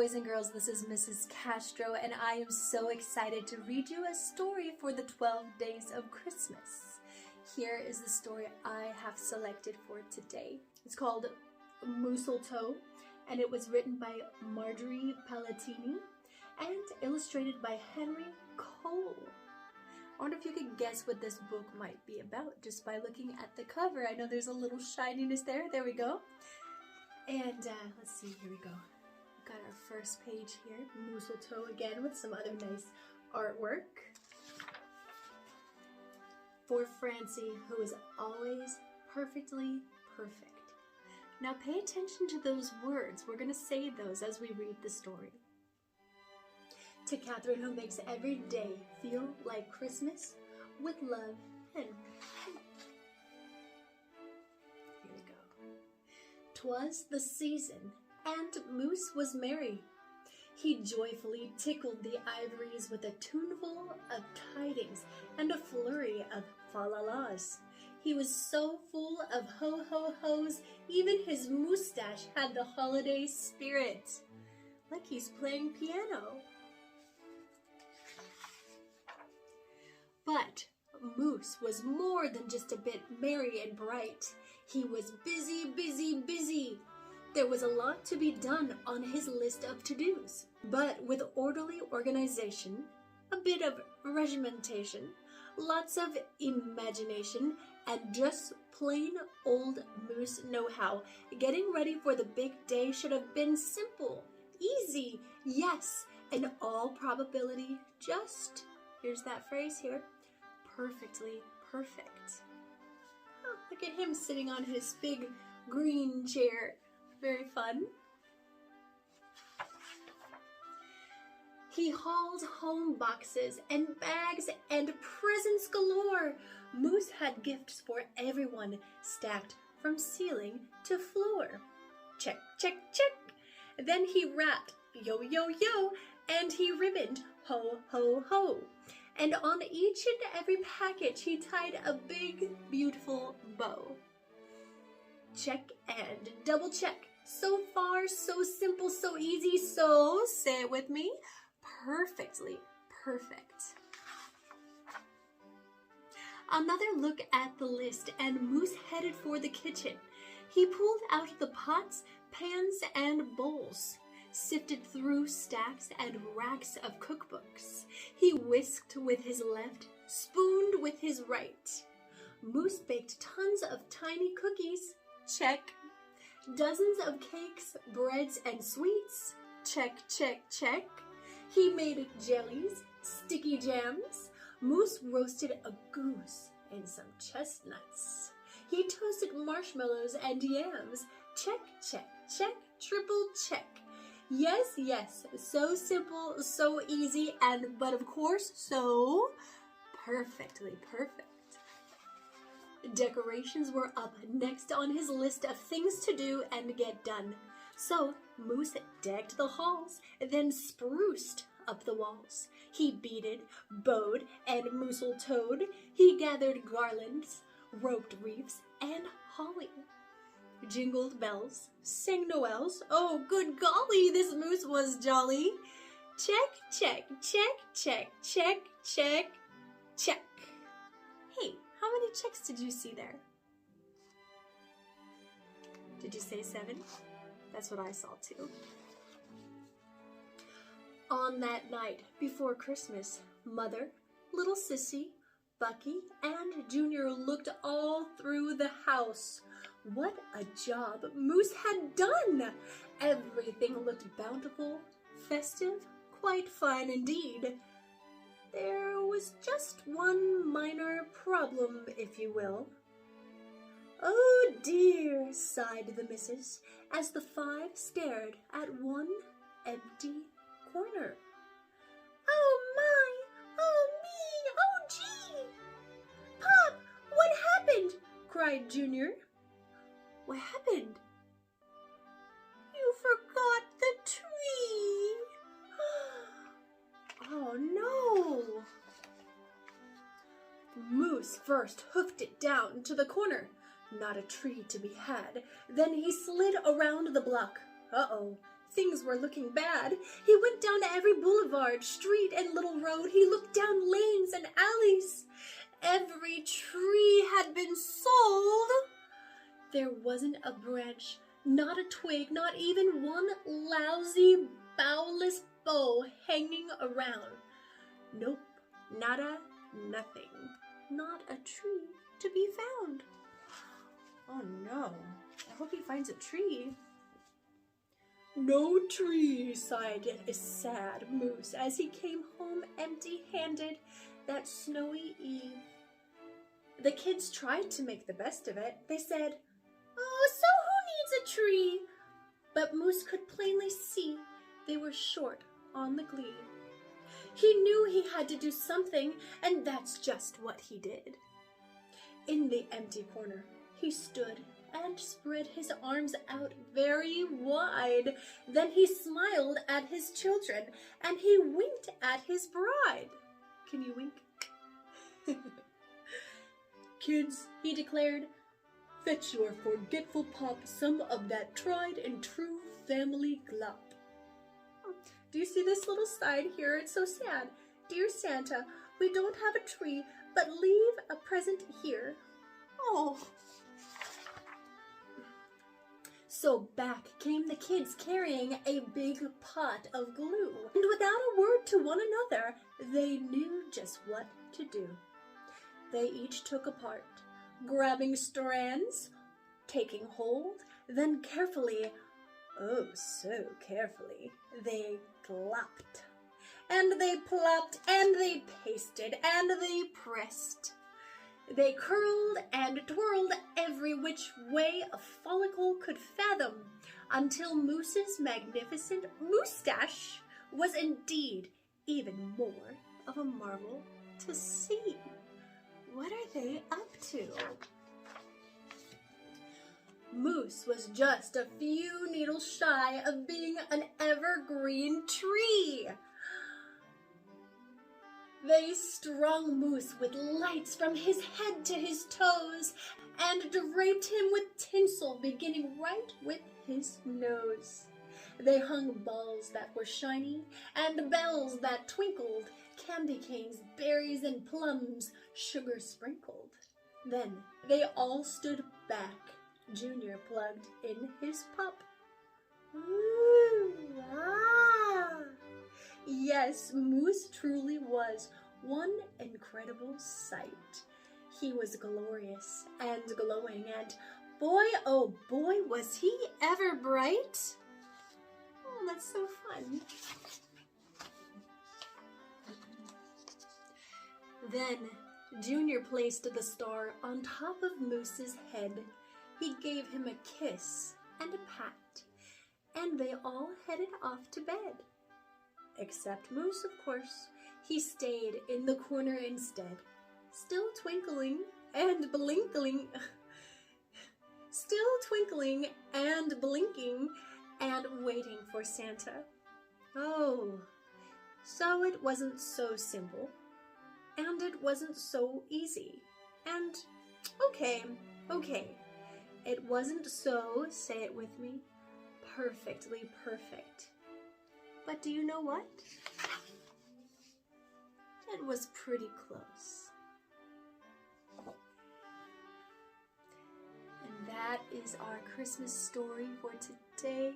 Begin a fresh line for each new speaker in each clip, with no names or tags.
boys and girls, this is Mrs. Castro, and I am so excited to read you a story for the 12 days of Christmas. Here is the story I have selected for today. It's called Mooseltoe, and it was written by Marjorie Palatini and illustrated by Henry Cole. I wonder if you could guess what this book might be about just by looking at the cover. I know there's a little shininess there. There we go. And let's see, here we go. We've got our first page here, Mooseltoe again with some other nice artwork. For Francie, who is always perfectly perfect. Now pay attention to those words. We're going to say those as we read the story. To Catherine, who makes every day feel like Christmas, with love, and here we go. 'Twas the season, and Moose was merry. He joyfully tickled the ivories with a tuneful of tidings and a flurry of fa-la-las. He was so full of ho-ho-hos, even his moustache had the holiday spirit. Like he's playing piano. But Moose was more than just a bit merry and bright. He was busy, busy, busy. There was a lot to be done on his list of to-dos. But with orderly organization, a bit of regimentation, lots of imagination, and just plain old Moose know-how, getting ready for the big day should have been simple, easy, yes, in all probability, just, here's that phrase here, perfectly perfect. Oh, look at him sitting on his big green chair. Very fun. He hauled home boxes and bags and presents galore. Moose had gifts for everyone, stacked from ceiling to floor. Check, check, check. Then he wrapped, yo, yo, yo, and he ribboned, ho, ho, ho. And on each and every package, he tied a big, beautiful bow. Check and double check. So far, so simple, so easy, so, say it with me, perfectly perfect. Another look at the list, and Moose headed for the kitchen. He pulled out the pots, pans, and bowls, sifted through stacks and racks of cookbooks. He whisked with his left, spooned with his right. Moose baked tons of tiny cookies, check. Dozens of cakes, breads, and sweets, check, check, check. He made jellies, sticky jams. Moose roasted a goose and some chestnuts. He toasted marshmallows and yams, check, check, check, triple check. Yes, yes, so simple, so easy, but of course, so perfectly perfect. Decorations were up next on his list of things to do and get done. So Moose decked the halls, then spruced up the walls. He beaded, bowed, and mooseltoed. He gathered garlands, roped wreaths, and holly. Jingled bells, sang Noels. Oh, good golly, this Moose was jolly. Check, check, check, check, check, check, check. Hey, how many checks did you see there? Did you say 7? That's what I saw too. On that night before Christmas, Mother, little Sissy, Bucky, and Junior looked all through the house. What a job Moose had done! Everything looked bountiful, festive, quite fine indeed. There was just one minor problem, if you will. Oh dear, sighed the missus, as the 5 stared at one empty corner. Oh my, oh me, oh gee! Pop, what happened? Cried Junior. What happened? You forgot the tree. Oh no! Moose first hoofed it down to the corner. Not a tree to be had. Then he slid around the block. Uh-oh, things were looking bad. He went down every boulevard, street, and little road. He looked down lanes and alleys. Every tree had been sold. There wasn't a branch, not a twig, not even one lousy, bowless bough hanging around. Nope, nada, nothing. Not a tree to be found. Oh no, I hope he finds a tree. No tree, sighed a sad moose as he came home empty-handed that snowy eve. The kids tried to make the best of it. They said, "Oh, so who needs a tree?" But Moose could plainly see they were short on the glee. He knew he had to do something, and that's just what he did. In the empty corner, he stood and spread his arms out very wide. Then he smiled at his children, and he winked at his bride. Can you wink? "Kids," he declared, "fetch your forgetful pop some of that tried and true family glop." Do you see this little sign here? It's so sad. "Dear Santa, we don't have a tree, but leave a present here." Oh. So back came the kids carrying a big pot of glue. And without a word to one another, they knew just what to do. They each took a part, grabbing strands, taking hold, then carefully, oh so carefully, they glopped. And they plopped, and they pasted, and they pressed. They curled and twirled every which way a follicle could fathom, until Moose's magnificent moustache was indeed even more of a marvel to see. What are they up to? Moose was just a few needles shy of being an evergreen tree. They strung Moose with lights from his head to his toes and draped him with tinsel beginning right with his nose. They hung balls that were shiny and bells that twinkled, candy canes, berries, and plums, sugar sprinkled. Then they all stood back, Junior plugged in his pup. Ooh, ah! Yes, Moose truly was one incredible sight. He was glorious and glowing, and boy, oh boy, was he ever bright. Oh, that's so fun. Then Junior placed the star on top of Moose's head. He gave him a kiss and a pat, and they all headed off to bed. Except Moose, of course. He stayed in the corner instead, still twinkling and blinking, and waiting for Santa. Oh, so it wasn't so simple, and it wasn't so easy, and okay, it wasn't so, say it with me, perfectly perfect. But do you know what? It was pretty close. And that is our Christmas story for today.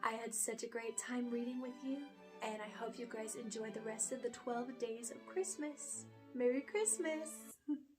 I had such a great time reading with you, and I hope you guys enjoy the rest of the 12 days of Christmas. Merry Christmas!